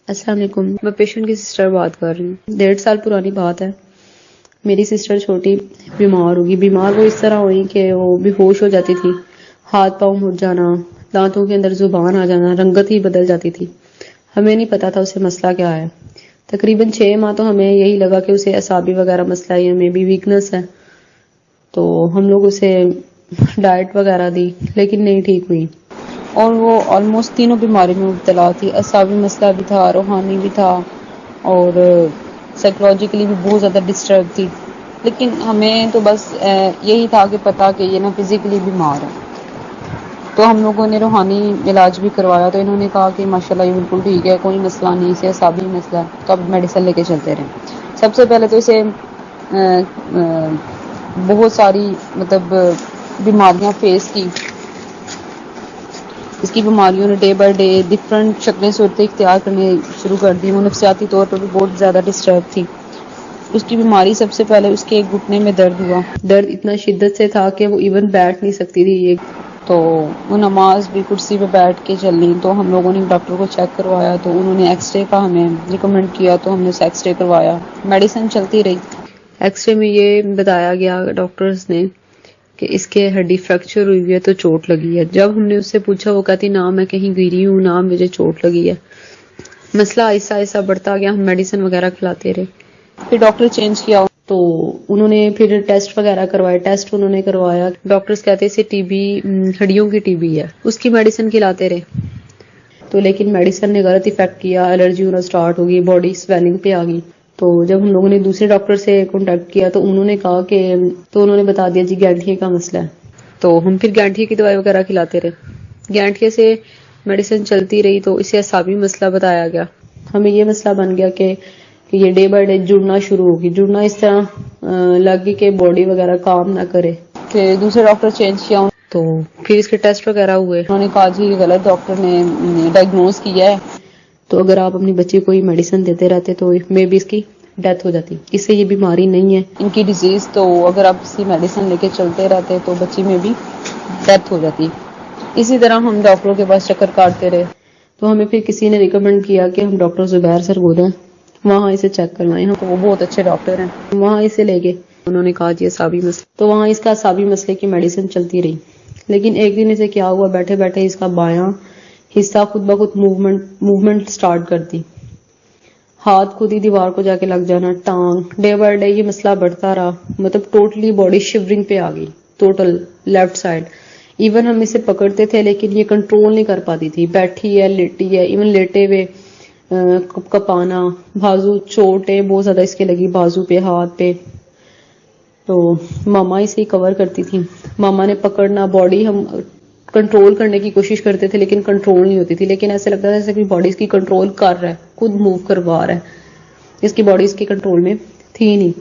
السلام علیکم، میں پیشنٹ کی سسٹر بات کر رہی ہوں. 1.5 سال پرانی بات ہے. میری سسٹر چھوٹی بیمار ہوگی. بیمار وہ اس طرح ہوئی کہ وہ بے ہوش ہو جاتی تھی، ہاتھ پاؤں مڑ جانا، دانتوں کے اندر زبان آ جانا، رنگت ہی بدل جاتی تھی. ہمیں نہیں پتا تھا اسے مسئلہ کیا ہے. تقریباً 6 ماہ تو ہمیں یہی لگا کہ اسے اعصابی وغیرہ مسئلہ ہے یا میں بھی ویکنس ہے. تو ہم لوگ اسے ڈائٹ وغیرہ دی لیکن نہیں ٹھیک ہوئی، اور وہ آلموسٹ تینوں بیماری میں مبتلا تھی. اعصابی مسئلہ بھی تھا، روحانی بھی تھا، اور سائیکولوجیکلی بھی بہت زیادہ ڈسٹرب تھی. لیکن ہمیں تو بس یہی تھا کہ پتا کہ یہ نا فزیکلی بیمار ہے. تو ہم لوگوں نے روحانی علاج بھی کروایا، تو انہوں نے کہا کہ ماشاءاللہ یہ بالکل ٹھیک ہے، کوئی مسئلہ نہیں، اسے اعصابی مسئلہ ہے. تو اب میڈیسن لے کے چلتے رہے. سب سے پہلے تو اسے بہت ساری بیماریاں فیس کی. اس کی بیماریوں نے ڈے بائی ڈے ڈفرنٹ شکلیں صورتیں اختیار کرنے شروع کر دی. وہ نفسیاتی طور پر بھی بہت زیادہ ڈسٹرب تھی. اس کی بیماری سب سے پہلے اس کے ایک گھٹنے میں درد ہوا. درد اتنا شدت سے تھا کہ وہ ایون بیٹھ نہیں سکتی تھی. تو وہ نماز بھی کرسی پہ بیٹھ کے چلنی. تو ہم لوگوں نے ڈاکٹر کو چیک کروایا، تو انہوں نے ایکس رے کا ہمیں ریکمینڈ کیا، تو ہم نے اسے ایکس رے کروایا. میڈیسن چلتی رہی. ایکس رے میں یہ بتایا گیا ڈاکٹرز نے کہ اس کے ہڈی فریکچر ہوئی ہے، تو چوٹ لگی ہے. جب ہم نے اس سے پوچھا، وہ کہتی نہ میں کہیں گری ہوں، نہ مجھے چوٹ لگی ہے. مسئلہ ایسا ایسا بڑھتا گیا. ہم میڈیسن وغیرہ کھلاتے رہے. پھر ڈاکٹر چینج کیا، تو انہوں نے پھر ٹیسٹ وغیرہ کروائے. ٹیسٹ انہوں نے کروایا. ڈاکٹرز کہتے اسے ٹی بی، ہڈیوں کی ٹی بی ہے. اس کی میڈیسن کھلاتے رہے. تو لیکن میڈیسن نے غلط افیکٹ کیا. الرجی ہونا سٹارٹ ہو گئی، باڈی سویلنگ پہ آ گئی. تو جب ہم لوگوں نے دوسرے ڈاکٹر سے کانٹیکٹ کیا، تو انہوں نے کہا کہ انہوں نے بتا دیا جی گینٹھیے کا مسئلہ ہے. تو ہم پھر گینٹھیے کی دوائی وغیرہ کھلاتے رہے. گینٹھیے سے میڈیسن چلتی رہی. تو اسے اعصابی مسئلہ بتایا گیا. ہمیں یہ مسئلہ بن گیا کہ یہ ڈے بائی ڈے جڑنا شروع ہوگی. جڑنا اس طرح لگی کہ باڈی وغیرہ کام نہ کرے. پھر دوسرے ڈاکٹر چینج کیا، تو پھر اس کے ٹیسٹ وغیرہ ہوئے. انہوں نے کہا جی غلط ڈاکٹر نے ڈائگنوز کیا ہے. تو اگر آپ اپنی بچی کو یہ میڈیسن دیتے رہتے تو میں بھی اس کی ڈیتھ ہو جاتی. اس سے یہ بیماری نہیں ہے ان کی ڈیزیز. تو اگر آپ اسی میڈیسن لے کے چلتے رہتے تو بچی میں بھی ڈیتھ ہو جاتی. اسی طرح ہم ڈاکٹروں کے پاس چکر کاٹتے رہے. تو ہمیں پھر کسی نے ریکمینڈ کیا کہ ہم ڈاکٹر زبیر سرگودا وہاں اسے چیک کروائیں. تو وہ بہت اچھے ڈاکٹر ہیں. وہاں اسے لے گئے. انہوں نے کہا جی اعصابی مسئلہ. تو وہاں اس کا اعصابی مسئلے کی میڈیسن چلتی رہی. لیکن ایک دن اسے کیا ہوا، بیٹھے بیٹھے اس کا بایاں حصہ خود بخود موومنٹ سٹارٹ کر دی. ہاتھ خود ہی دیوار کو جا کے لگ جانا، ٹانگ. ڈے بائی ڈے یہ مسئلہ بڑھتا رہا. ٹوٹلی باڈی شیورنگ پہ آ گئی، ٹوٹل لیفٹ سائڈ. ایون ہم اسے پکڑتے تھے لیکن یہ کنٹرول نہیں کر پاتی تھی. بیٹھی ہے، لیٹی ہے، ایون لیٹے ہوئے کپانا. بازو چوٹیں بہت زیادہ اس کے لگی، بازو پہ، ہاتھ پہ. تو ماما اسے کور کرتی تھی. ماما نے پکڑنا، باڈی ہم کنٹرول کرنے کی کوشش کرتے تھے لیکن کنٹرول نہیں ہوتی تھی. لیکن ایسے لگتا تھا جیسے کہ باڈی اس کی کنٹرول کر رہا ہے، خود موو کروا رہا ہے. اس کی باڈی اس کے کنٹرول میں تھی نہیں.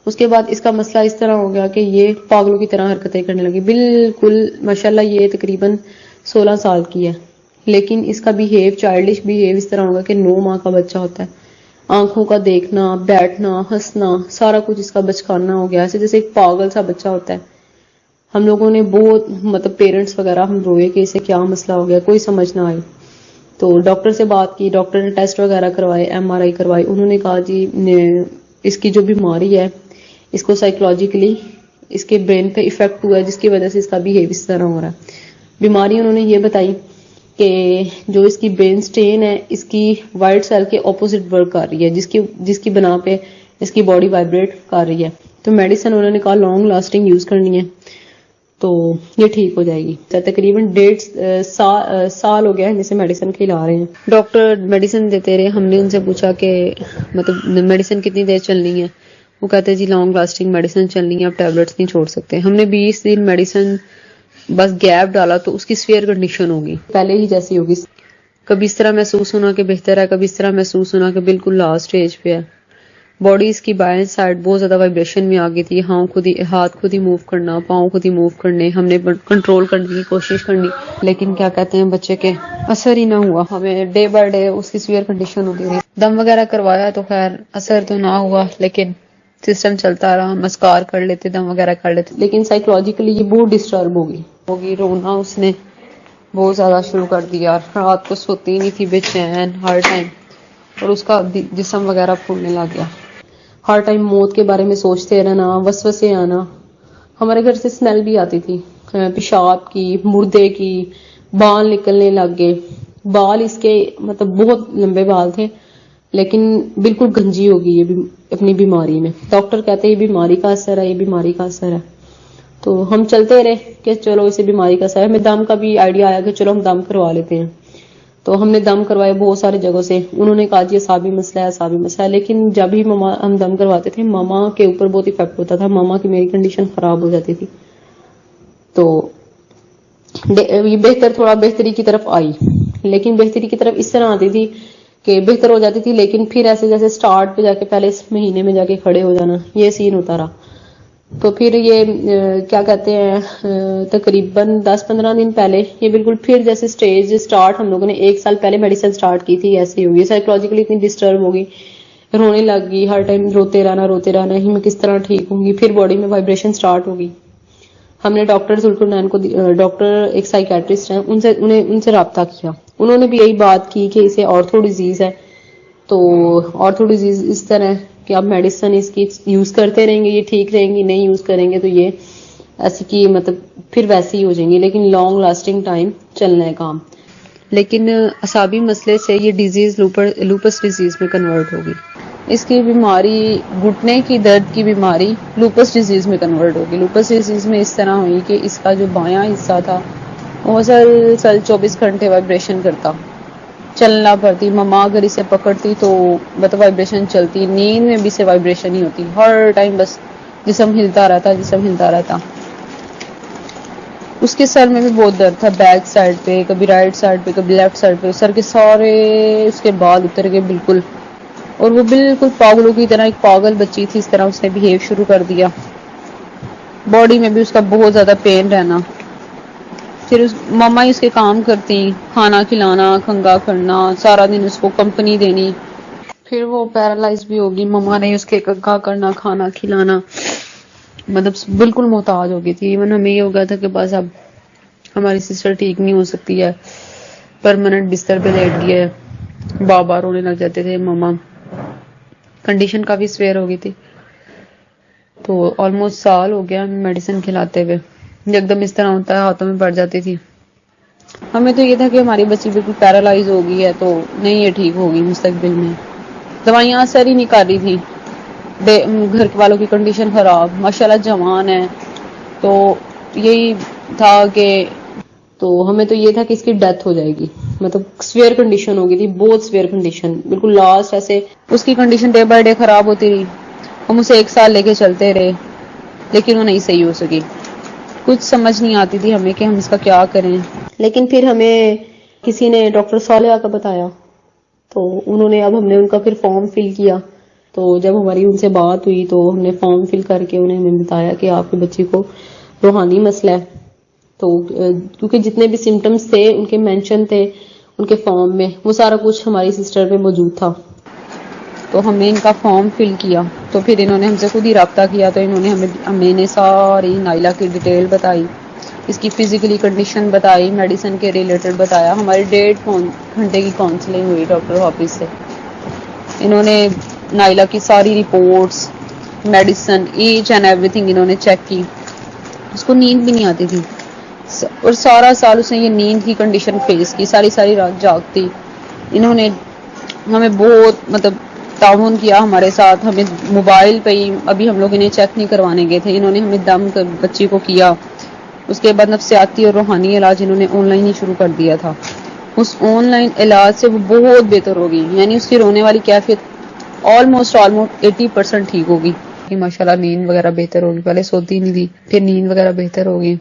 اس کے بعد اس کا مسئلہ اس طرح ہو گیا کہ یہ پاگلوں کی طرح حرکتیں کرنے لگی. بالکل ماشاءاللہ یہ تقریباً 16 سال کی ہے، لیکن اس کا بیہیو، چائلڈش بیہیو اس طرح ہوگا کہ 9 ماہ کا بچہ ہوتا ہے. آنکھوں کا دیکھنا، بیٹھنا، ہنسنا، سارا کچھ اس کا بچکانا ہو گیا. ایسے جیسے ایک پاگل سا بچہ ہوتا ہے. ہم لوگوں نے بہت پیرنٹس وغیرہ ہم روئے کہ اسے کیا مسئلہ ہو گیا، کوئی سمجھ نہ آئی. تو ڈاکٹر سے بات کی. ڈاکٹر نے ٹیسٹ وغیرہ کروائے، MRI کروائی. انہوں نے کہا جی اس کی جو بیماری ہے اس کو سائیکولوجیکلی اس کے برین پہ افیکٹ ہوا ہے، جس کی وجہ سے اس کا بیہیو اس طرح ہو رہا ہے. بیماری انہوں نے یہ بتائی کہ جو اس کی برین سٹین ہے، اس کی وائٹ سیل کے اپوزٹ ورک کر رہی ہے، جس کی بنا پہ اس کی باڈی وائبریٹ کر رہی ہے. تو میڈیسن انہوں نے کہا لانگ لاسٹنگ یوز کرنی ہے تو یہ ٹھیک ہو جائے گی. تقریباً 1.5 سال ہو گیا ہے جسے میڈیسن کھلا رہے ہیں. ڈاکٹر میڈیسن دیتے رہے. ہم نے ان سے پوچھا کہ میڈیسن کتنی دیر چلنی ہے. وہ کہتے ہیں جی لانگ لاسٹنگ میڈیسن چلنی ہے، اب ٹیبلٹس نہیں چھوڑ سکتے. ہم نے 20 دن میڈیسن بس گیپ ڈالا تو اس کی سیویئر کنڈیشن ہوگی، پہلے ہی جیسی ہوگی. کبھی اس طرح محسوس ہونا کہ بہتر ہے، کبھی اس طرح محسوس ہونا کہ بالکل لاسٹ سٹیج پہ ہے. باڈی اس کی بائیں سائڈ بہت زیادہ وائبریشن میں آ گئی تھی. ہاتھ خود ہی موو کرنا، پاؤں خود ہی موو کرنے. ہم نے کنٹرول کرنے کی کوشش کرنی، لیکن کیا کہتے ہیں بچے کے اثر ہی نہ ہوا. ہمیں ڈے بائی ڈے اس کی سیویئر کنڈیشن ہوتی رہی. دم وغیرہ کروایا تو خیر اثر تو نہ ہوا، لیکن سسٹم چلتا رہا. مسکار کر لیتے، دم وغیرہ کر لیتے، لیکن سائیکولوجیکلی یہ بہت ڈسٹرب ہوگی. رونا اس نے بہت زیادہ شروع کر دیا. رات کو سوتی نہیں تھی، بے چین ہر ٹائم، اور اس کا جسم وغیرہ پھولنے لگ گیا. ہر ٹائم موت کے بارے میں سوچتے رہنا، وسوسے آنا. ہمارے گھر سے اسمیل بھی آتی تھی پیشاب کی، مردے کی. بال نکلنے لگ گئے. بال اس کے مطلب بہت لمبے بال تھے، لیکن بالکل گنجی ہوگی یہ اپنی بیماری میں. ڈاکٹر کہتے ہیں یہ بیماری کا اثر ہے، یہ بیماری کا اثر ہے. تو ہم چلتے رہے کہ چلو اسے بیماری کا اثر ہے. ہمیں دم کا بھی آئیڈیا آیا کہ چلو ہم دم کروا لیتے ہیں. تو ہم نے دم کروائے بہت ساری جگہوں سے. انہوں نے کہا جی اعصابی مسئلہ ہے، اعصابی مسئلہ ہے. لیکن جب ہی ہم دم کرواتے تھے ماما کے اوپر بہت افیکٹ ہوتا تھا. ماما کی میری کنڈیشن خراب ہو جاتی تھی. تو یہ تھوڑا بہتری کی طرف آئی، لیکن بہتری کی طرف اس طرح آتی تھی کہ بہتر ہو جاتی تھی، لیکن پھر ایسے جیسے سٹارٹ پہ جا کے پہلے اس مہینے میں جا کے کھڑے ہو جانا، یہ سین ہوتا رہا. تو پھر یہ کیا کہتے ہیں تقریباً 10-15 دن پہلے یہ بالکل پھر جیسے سٹیج سٹارٹ ہم لوگوں نے 1 سال پہلے میڈیسن سٹارٹ کی تھی ایسے ہی ہوگی. سائیکولوجیکلی اتنی ڈسٹرب ہوگی، رونے لگ گئی ہر ٹائم، روتے رہنا ہی میں کس طرح ٹھیک ہوں گی. پھر باڈی میں وائبریشن سٹارٹ ہوگی. ہم نے ڈاکٹر ذوالفرنین کو ڈاکٹر ایک سائیکیٹرسٹ ہیں ان سے رابطہ کیا. انہوں نے بھی یہی بات کی کہ اسے آرتھو ڈیزیز ہے. تو آرتھو ڈیزیز اس طرح ہے کہ آپ میڈیسن اس کی یوز کرتے رہیں گے یہ ٹھیک رہیں گی، نہیں یوز کریں گے تو یہ ایسی کی مطلب پھر ویسی ہی ہو جائیں گی، لیکن لانگ لاسٹنگ ٹائم چلنا ہے کام. لیکن اعصابی مسئلے سے یہ ڈیزیز لوپس ڈیزیز میں کنورٹ ہوگی. اس کی بیماری گھٹنے کی درد کی بیماری لوپس ڈیزیز میں کنورٹ ہوگی. لوپس ڈیزیز میں اس طرح ہوئی کہ اس کا جو بایاں حصہ تھا وہ مسلسل 24 گھنٹے وائبریشن کرتا، چلنا پڑتی. مما اگر اسے پکڑتی تو مطلب وائبریشن چلتی. نیند میں بھی سے وائبریشن ہی ہوتی ہر ٹائم، بس جسم ہلتا رہتا. اس کے سر میں بھی بہت درد تھا، بیک سائڈ پہ، کبھی رائٹ سائڈ پہ، کبھی لیفٹ سائڈ پہ. سر کے سارے اس کے بال اتر گئے بالکل، اور وہ بالکل پاگلوں کی طرح، ایک پاگل بچی تھی اس طرح اس نے بہیو شروع کر دیا. باڈی میں بھی اس کا بہت زیادہ پین رہنا. پھر ماما ہی اس کے کام کرتی، کھانا کھلانا، کنگھا کرنا، سارا دن اس کو کمپنی دینی. پھر وہ پیرالائز بھی ہوگی. مما نے اس کے کنگھا کرنا، کھانا کھلانا، مطلب بالکل محتاج ہو گئی تھی. ایون ہمیں یہ ہو گیا تھا کہ بس اب ہماری سسٹر ٹھیک نہیں ہو سکتی ہے، پرماننٹ بستر پہ لیٹ گئی ہے. بار رونے لگ جاتے تھے ماما. کنڈیشن کافی سویئر ہو گئی تھی. تو آلموسٹ سال ہو گیا میڈیسن کھلاتے ہوئے. ایک دم اس طرح ہوتا ہے ہاتھوں میں پڑ جاتی تھی. ہمیں تو یہ تھا کہ ہماری بچی بالکل پیرالائز ہو گئی ہے تو نہیں یہ ٹھیک ہوگی مستقبل میں. دوائیاں اثر ہی نہیں کر رہی تھی. گھر والوں کی کنڈیشن خراب، ماشاءاللہ جوان ہے. تو یہی تھا کہ تو ہمیں تو یہ تھا کہ اس کی ڈیتھ ہو جائے گی. مطلب سویئر کنڈیشن ہو گئی تھی، بہت سویئر کنڈیشن، بالکل لاسٹ ایسے. اس کی کنڈیشن ڈے بائی ڈے خراب ہوتی رہی. ہم اسے 1 سال لے کے چلتے رہے، لیکن وہ نہیں صحیح ہو سکی. کچھ سمجھ نہیں آتی تھی ہمیں کہ ہم اس کا کیا کریں. لیکن پھر ہمیں کسی نے ڈاکٹر صالحہ کا بتایا، تو انہوں نے اب ہم نے ان کا پھر فارم فل کیا. تو جب ہماری ان سے بات ہوئی تو ہم نے فارم فل کر کے انہیں ہمیں بتایا کہ آپ کے بچے کو روحانی مسئلہ ہے. تو کیونکہ جتنے بھی سمٹمز تھے ان کے مینشن تھے ان کے فارم میں، وہ سارا کچھ ہماری سسٹر پہ موجود تھا. تو ہم نے ان کا فارم فل کیا. تو پھر انہوں نے ہم سے خود ہی رابطہ کیا. تو انہوں نے ہمیں ساری نائلہ کی ڈیٹیل بتائی، اس کی فزیکلی کنڈیشن بتائی، میڈیسن کے ریلیٹڈ بتایا. ہماری 1.5 گھنٹے کی کاؤنسلنگ ہوئی ڈاکٹر آفس سے. انہوں نے نائلہ کی ساری رپورٹس، میڈیسن، ایچ اینڈ ایوری تھنگ انہوں نے چیک کی. اس کو نیند بھی نہیں آتی تھی، اور سارا سال اس نے یہ نیند کی کنڈیشن فیس کی، ساری رات جاگتی. انہوں نے ہمیں بہت مطلب تعاون کیا ہمارے ساتھ. ہمیں موبائل پہ ہی، ابھی ہم لوگ انہیں چیک نہیں کروانے گئے تھے، انہوں نے ہمیں دم کر بچی کو کیا. اس کے بعد نفسیاتی اور روحانی علاج انہوں نے آن لائن ہی شروع کر دیا تھا. اس آن لائن علاج سے وہ بہت بہتر ہوگی. یعنی اس کی رونے والی کیفیت آلموسٹ 80% ٹھیک ہوگی. ماشاءاللہ نیند وغیرہ بہتر ہوگی. پہلے سوتی نہیں تھی، پھر نیند وغیرہ بہتر ہوگی.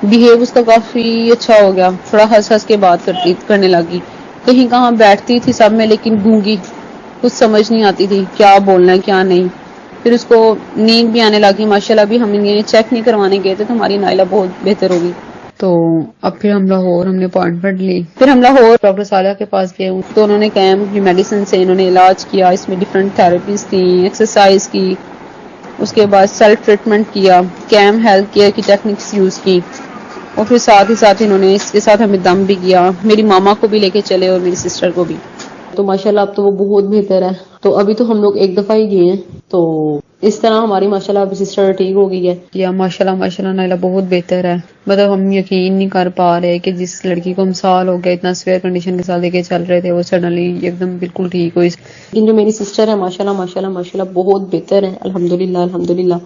بیہیو اس کا کافی اچھا ہو گیا. تھوڑا ہنس کے بات کرنے لگی. کہیں کہاں بیٹھتی تھی سب میں لیکن گونگی، کچھ سمجھ نہیں آتی تھی کیا بولنا ہے کیا نہیں. پھر اس کو نیند بھی آنے لگی ماشاءاللہ. بھی ہم نے چیک نہیں کروانے گئے تھے تو ہماری نائلہ بہت بہتر ہوگی. تو اب پھر ہم لاہور ہم نے اپوائنٹمنٹ لی. پھر ہم لاہور ڈاکٹر صالحہ کے پاس گئے. تو انہوں نے کیمپ کی میڈیسن سے انہوں نے علاج کیا. اس میں ڈفرینٹ تھراپیز تھیں، ایکسرسائز کی. اس کے بعد سیلف ٹریٹمنٹ کیا، کیم ہیلتھ کیئر کی ٹیکنکس یوز کی. اور پھر ساتھ انہوں نے اس کے ساتھ ہمیں دم بھی کیا، میری ماما کو بھی لے کے چلے اور میری سسٹر کو بھی. تو ماشاءاللہ اب تو وہ بہت بہتر ہے. تو ابھی تو ہم لوگ ایک دفعہ ہی گئے ہیں، تو اس طرح ہماری ماشاءاللہ ابھی سسٹر ٹھیک ہو گئی ہے. یا ماشاءاللہ نائلہ بہت بہتر ہے. مطلب ہم یقین نہیں کر پا رہے کہ جس لڑکی کو ہم سال ہو گیا اتنا سویئر کنڈیشن کے ساتھ لے کے چل رہے تھے، وہ سڈنلی ایک دم بالکل ٹھیک ہوئی. لیکن جو میری سسٹر ہے ماشاءاللہ بہت بہتر ہے، الحمدللہ.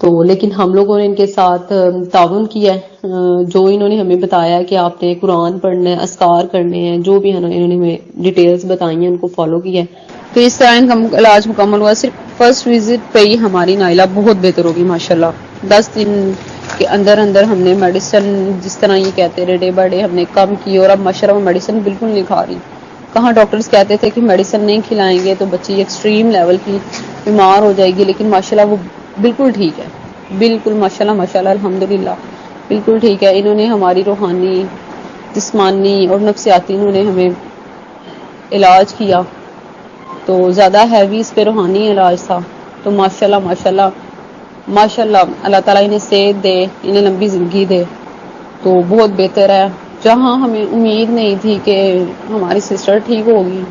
تو لیکن ہم لوگوں نے ان کے ساتھ تعاون کیا ہے، جو انہوں نے ہمیں بتایا کہ آپ نے قرآن پڑھنا ہے، اذکار کرنے ہیں، جو بھی انہوں نے ہمیں ڈیٹیلز بتائی ہیں ان کو فالو کیا ہے. تو اس طرح ان کا علاج مکمل ہوا. صرف فرسٹ وزٹ پہ ہی ہماری نائلہ بہت بہتر ہوگی ماشاءاللہ. 10 دن کے اندر ہم نے میڈیسن جس طرح یہ کہتے رہے ڈے بائی ڈے ہم نے کم کی، اور اب ماشاءاللہ میڈیسن بالکل نہیں کھا رہی. کہاں ڈاکٹرز کہتے تھے کہ میڈیسن نہیں کھلائیں گے تو بچی ایکسٹریم لیول کی بیمار ہو جائے گی، لیکن ماشاءاللہ وہ بالکل ٹھیک ہے، بالکل ماشاءاللہ الحمدللہ بالکل ٹھیک ہے. انہوں نے ہماری روحانی، جسمانی اور نفسیاتی انہوں نے ہمیں علاج کیا. تو زیادہ ہیوی اس پہ روحانی علاج تھا. تو ماشاءاللہ اللہ تعالیٰ انہیں صحت دے، انہیں لمبی زندگی دے. تو بہت بہتر ہے. جہاں ہمیں امید نہیں تھی کہ ہماری سسٹر ٹھیک ہوگی،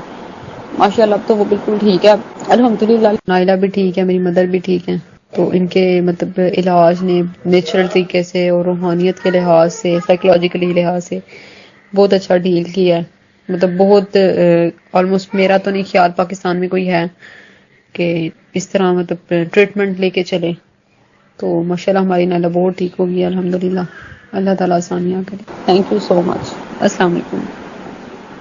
ماشاءاللہ اب تو وہ بالکل ٹھیک ہے الحمدللہ. نائلہ بھی ٹھیک ہے، میری مدر بھی ٹھیک ہے. تو ان کے مطلب علاج نے نیچرل طریقے سے اور روحانیت کے لحاظ سے، سائیکولوجیکلی لحاظ سے بہت اچھا ڈیل کیا ہے. مطلب بہت آلموسٹ میرا تو نہیں خیال پاکستان میں کوئی ہے کہ اس طرح مطلب ٹریٹمنٹ لے کے چلے. تو ماشاءاللہ ہماری نائلہ بہت ٹھیک ہوگی الحمدللہ. اللہ تعالیٰ آسانیاں کرے. تھینک یو سو مچ. السلام علیکم.